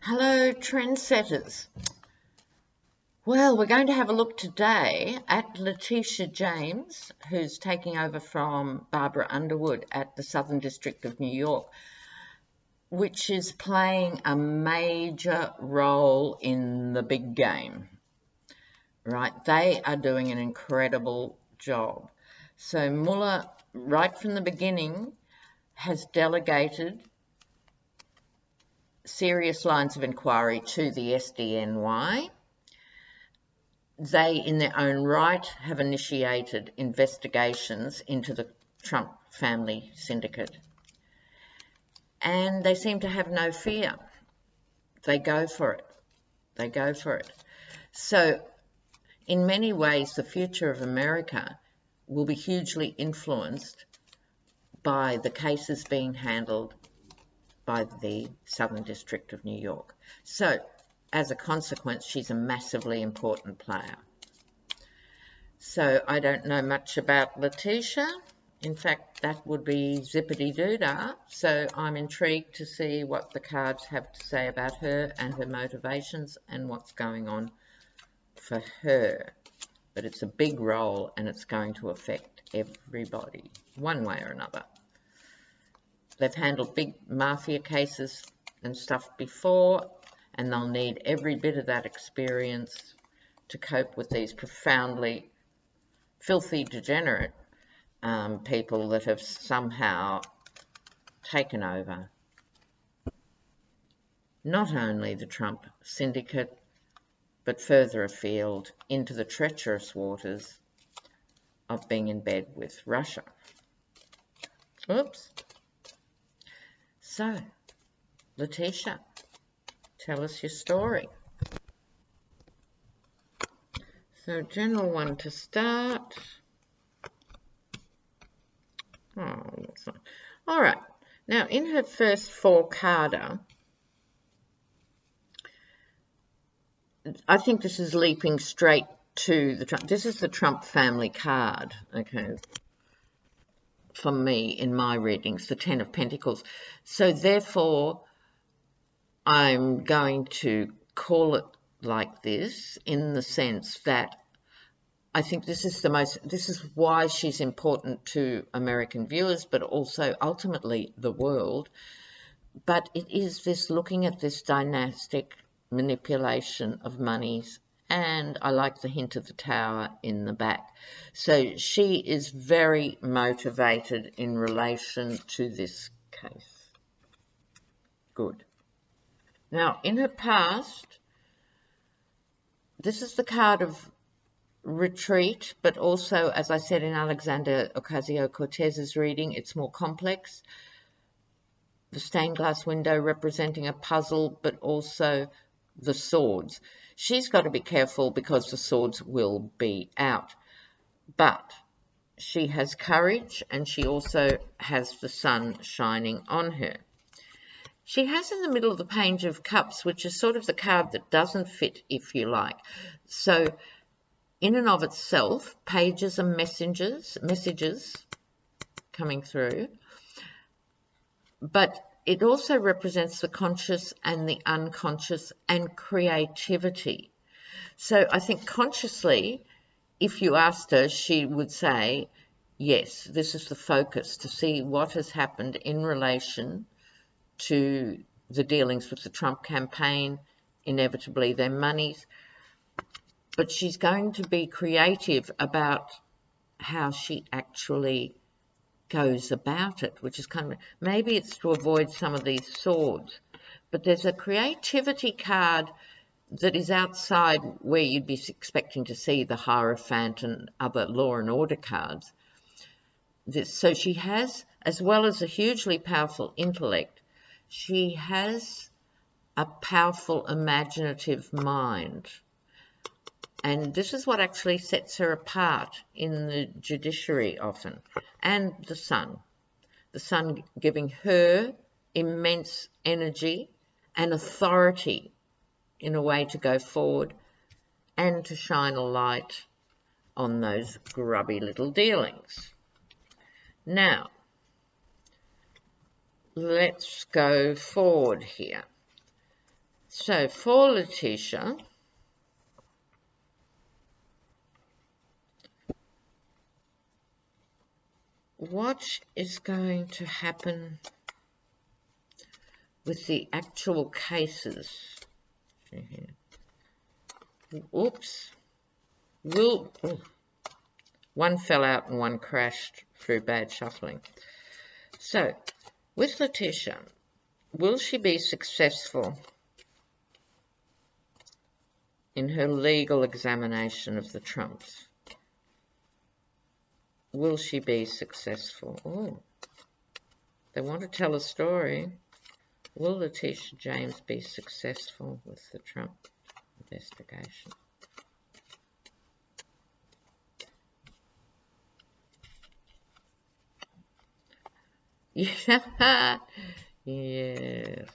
Hello, trendsetters. Well, we're going to have a look today at Letitia James, who's taking over from Barbara Underwood at the Southern District of New York, which is playing a major role in the big game, right? They are doing an incredible job. So Muller, right from the beginning, has delegated serious lines of inquiry to the SDNY. They, in their own right, have initiated investigations into the Trump family syndicate. And they seem to have no fear. They go for it. They go for it. So, in many ways, the future of America will be hugely influenced by the cases being handled by the Southern District of New York. So, as a consequence, she's a massively important player. So I don't know much about Letitia. In fact, that would be zippity-doo-dah. So I'm intrigued to see what the cards have to say about her and her motivations and what's going on for her. But it's a big role and it's going to affect everybody, one way or another. They've handled big mafia cases and stuff before, and they'll need every bit of that experience to cope with these profoundly filthy, degenerate people that have somehow taken over not only the Trump syndicate, but further afield into the treacherous waters of being in bed with Russia. Oops. So, Letitia, tell us your story. So, general one to start. Oh, that's not. All right. Now, in her first four-carder, I think this is leaping straight to the Trump. This is the Trump family card, okay, for me in my readings, the Ten of Pentacles. So, therefore, I'm going to call it like this in the sense that I think this is why she's important to American viewers, but also ultimately the world. But it is this looking at this dynastic manipulation of monies, and I like the hint of the tower in the back. So she is very motivated in relation to this case. Good. Now, in her past, this is the card of retreat, but also, as I said in Alexander Ocasio-Cortez's reading, it's more complex. The stained glass window representing a puzzle, but also the swords. She's got to be careful because the swords will be out. But she has courage, and she also has the sun shining on her. She has in the middle of the Page of Cups, which is sort of the card that doesn't fit, if you like. So, in and of itself, pages are messages coming through, but it also represents the conscious and the unconscious and creativity. So I think consciously, if you asked her, she would say, yes, this is the focus, to see what has happened in relation to the dealings with the Trump campaign, inevitably their monies. But she's going to be creative about how she actually goes about it, which is kind of, maybe it's to avoid some of these swords. But there's a creativity card that is outside where you'd be expecting to see the Hierophant and other law and order cards. So she has, as well as a hugely powerful intellect, she has a powerful imaginative mind. And this is what actually sets her apart in the judiciary often. And the sun giving her immense energy and authority in a way to go forward and to shine a light on those grubby little dealings. Now, let's go forward here. So for Letitia, what is going to happen with the actual cases? Oops. One fell out and one crashed through bad shuffling. So, with Letitia, will she be successful in her legal examination of the Trumps? Will she be successful? Oh, they want to tell a story. Will Letitia James be successful with the Trump investigation? Yeah. Yes.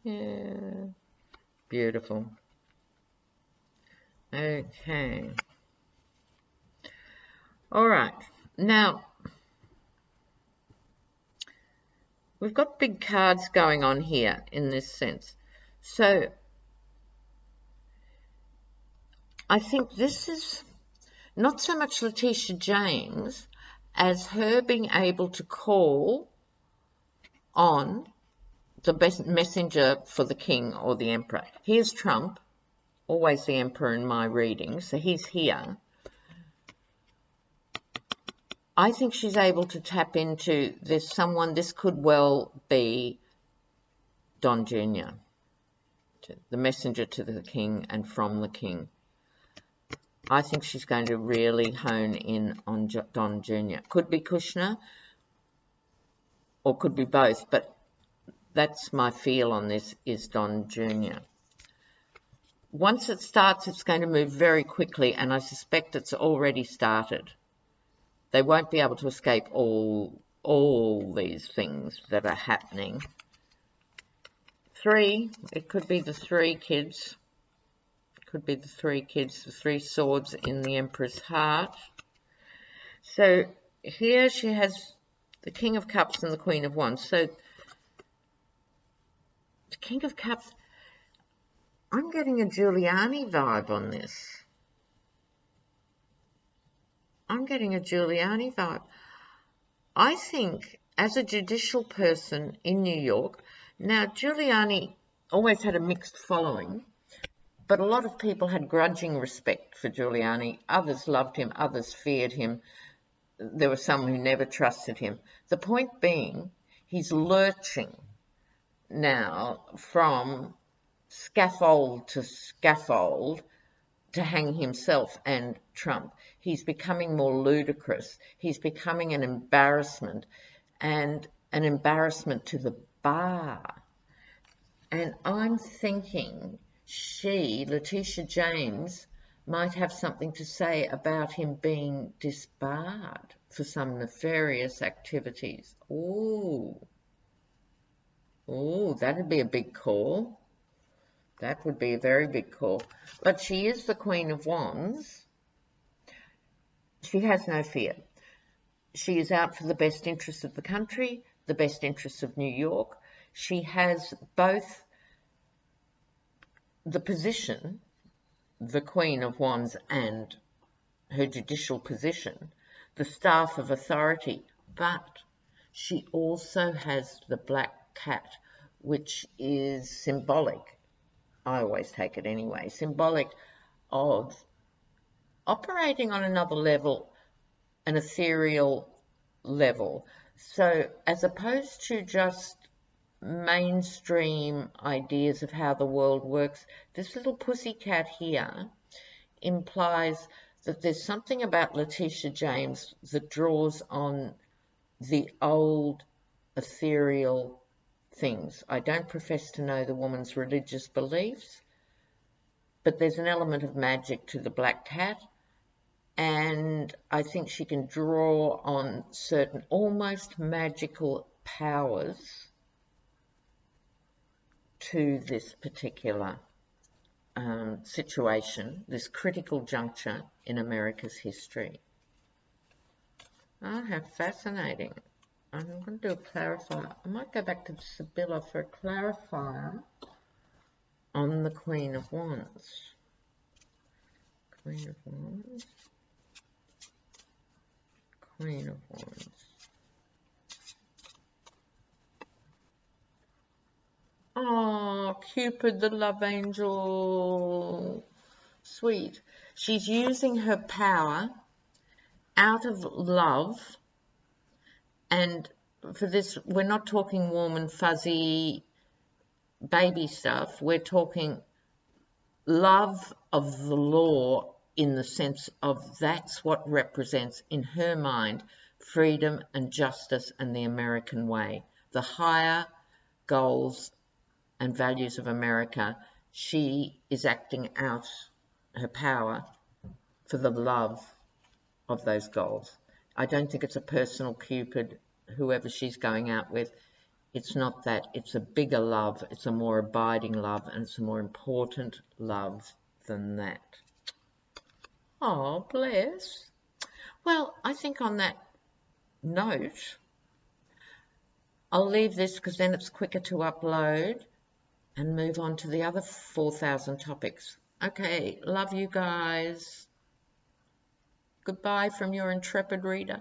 Yeah. Beautiful. Okay. All right. Now, we've got big cards going on here in this sense. So, I think this is not so much Letitia James as her being able to call on the best messenger for the king or the emperor. Here's Trump, always the emperor in my reading, so he's here. I think she's able to tap into, there's someone, this could well be Don Jr., the messenger to the king and from the king. I think she's going to really hone in on Don Jr. Could be Kushner or could be both, but that's my feel on this, is Don Jr. Once it starts, it's going to move very quickly, and I suspect it's already started. They won't be able to escape all these things that are happening. 3, it could be the 3 kids. It could be the 3 kids, the 3 swords in the Emperor's heart. So here she has the King of Cups and the Queen of Wands. So the King of Cups, I'm getting a Giuliani vibe on this. I'm getting a Giuliani vibe. I think as a judicial person in New York, now Giuliani always had a mixed following, but a lot of people had grudging respect for Giuliani. Others loved him, others feared him. There were some who never trusted him. The point being, he's lurching now from scaffold to scaffold to hang himself and Trump. He's becoming more ludicrous. He's becoming an embarrassment, and an embarrassment to the bar. And I'm thinking she, Letitia James, might have something to say about him being disbarred for some nefarious activities. Ooh, that'd be a big call. That would be a very big call. But she is the Queen of Wands. She has no fear. She is out for the best interests of the country, the best interests of New York. She has both the position, the Queen of Wands, and her judicial position, the staff of authority, but she also has the black cat, which is symbolic. I always take it anyway, symbolic of operating on another level, an ethereal level. So as opposed to just mainstream ideas of how the world works, this little pussycat here implies that there's something about Letitia James that draws on the old ethereal things. I don't profess to know the woman's religious beliefs, but there's an element of magic to the black cat, and I think she can draw on certain almost magical powers to this particular situation, this critical juncture in America's history. Oh, how fascinating. I'm going to do a clarifier. I might go back to Sibylla for a clarifier. on the Queen of Wands. Queen of Wands. Queen of Wands. Oh, Cupid, the love angel. Sweet. She's using her power out of love, and for this, we're not talking warm and fuzzy baby stuff. We're talking love of the law, in the sense of that's what represents in her mind freedom and justice and the American way, the higher goals and values of America. She is acting out her power for the love of those goals. I don't think it's a personal Cupid, whoever she's going out with. It's not that. It's a bigger love. It's a more abiding love, and it's a more important love than that. Oh, bless. Well, I think on that note, I'll leave this because then it's quicker to upload and move on to the other 4,000 topics. Okay, love you guys. Goodbye from your intrepid reader.